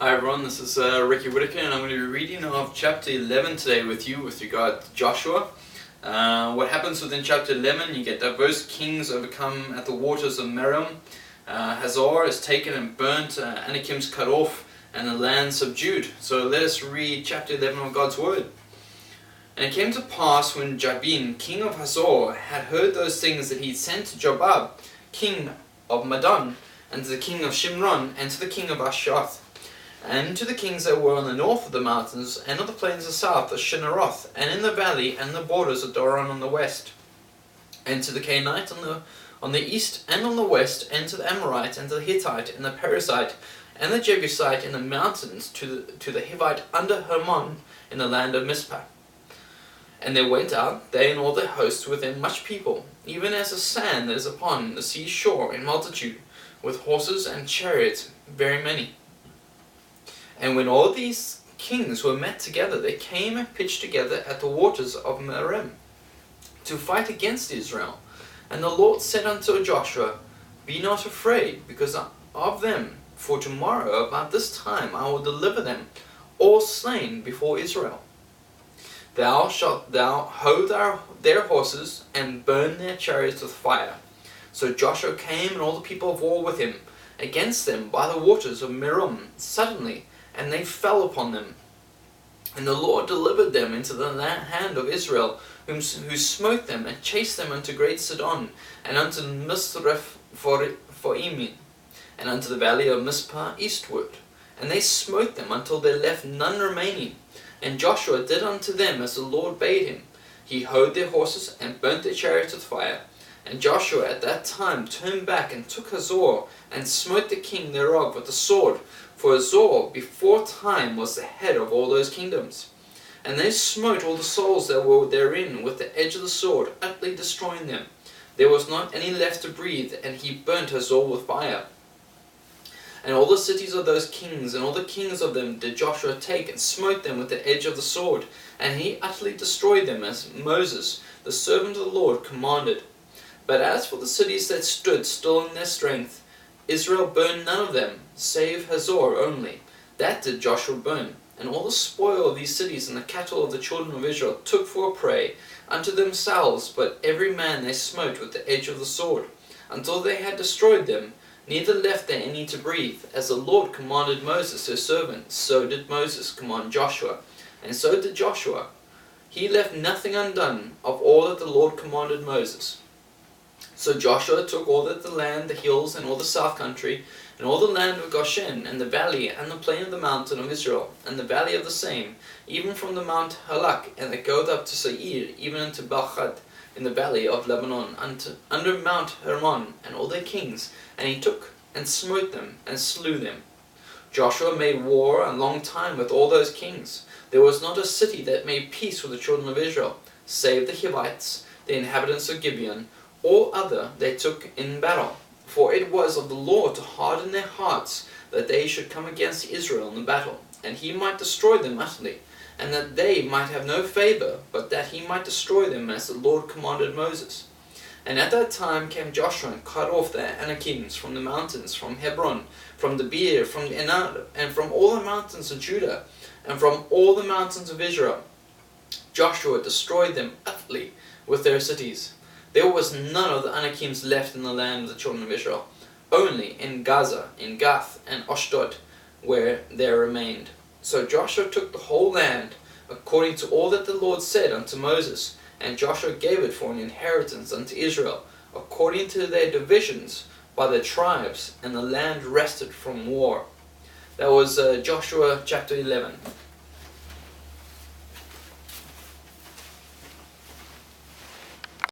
Hi everyone, this is Ricky Whitaker, and I'm going to be reading of chapter 11 today with you with regard to Joshua. What happens within chapter 11, you get diverse kings overcome at the waters of Merom. Hazor is taken and burnt, Anakins cut off, and the land subdued. So let us read chapter 11 of God's Word. And it came to pass when Jabin, king of Hazor, had heard those things that he sent to Jobab, king of Madon, and to the king of Shimron, and to the king of Ashoth, and to the kings that were on the north of the mountains, and of the plains of south of Shinneroth, and in the valley, and the borders of Doron on the west, and to the Canaanite on the east, and on the west, and to the Amorite, and to the Hittite, and the Perizzite, and the Jebusite in the mountains, to the Hivite under Hermon, in the land of Mizpah. And they went out, they and all their hosts, with them much people, even as the sand that is upon the sea shore in multitude, with horses and chariots very many. And when all these kings were met together, they came and pitched together at the waters of Merom, to fight against Israel. And the Lord said unto Joshua, Be not afraid, because of them, for tomorrow about this time I will deliver them, all slain before Israel. Thou shalt hoe their horses, and burn their chariots with fire. So Joshua came, and all the people of war with him, against them by the waters of Merom, suddenly, and they fell upon them. And the Lord delivered them into the hand of Israel, who smote them, and chased them unto great Sidon, and unto Misrephoim, and unto the valley of Mizpah eastward. And they smote them until they left none remaining. And Joshua did unto them as the Lord bade him. He hoed their horses, and burnt their chariots with fire. And Joshua at that time turned back, and took Hazor, and smote the king thereof with the sword. For Hazor before time was the head of all those kingdoms. And they smote all the souls that were therein with the edge of the sword, utterly destroying them. There was not any left to breathe, and he burnt Hazor with fire. And all the cities of those kings, and all the kings of them, did Joshua take, and smote them with the edge of the sword. And he utterly destroyed them, as Moses, the servant of the Lord, commanded. But as for the cities that stood still in their strength, Israel burned none of them, save Hazor only. That did Joshua burn. And all the spoil of these cities and the cattle of the children of Israel took for a prey unto themselves, but every man they smote with the edge of the sword, until they had destroyed them, neither left there any to breathe. As the Lord commanded Moses his servant, so did Moses command Joshua, and so did Joshua. He left nothing undone of all that the Lord commanded Moses. So Joshua took all that the land, the hills, and all the south country, and all the land of Goshen, and the valley, and the plain of the mountain of Israel, and the valley of the same, even from the Mount Halak, and that goeth up to Seir, even unto Balchad, in the valley of Lebanon, under Mount Hermon, and all their kings. And he took and smote them, and slew them. Joshua made war a long time with all those kings. There was not a city that made peace with the children of Israel, save the Hivites, the inhabitants of Gibeon. All other they took in battle. For it was of the Lord to harden their hearts, that they should come against Israel in the battle, and he might destroy them utterly, and that they might have no favor, but that he might destroy them as the Lord commanded Moses. And at that time came Joshua and cut off the Anakins from the mountains, from Hebron, from the Beer, from Enad, and from all the mountains of Judah, and from all the mountains of Israel. Joshua destroyed them utterly with their cities. There was none of the Anakins left in the land of the children of Israel, only in Gaza, in Gath, and Ashdod, where there remained. So Joshua took the whole land, according to all that the Lord said unto Moses, and Joshua gave it for an inheritance unto Israel, according to their divisions by their tribes, and the land rested from war. That was Joshua chapter 11.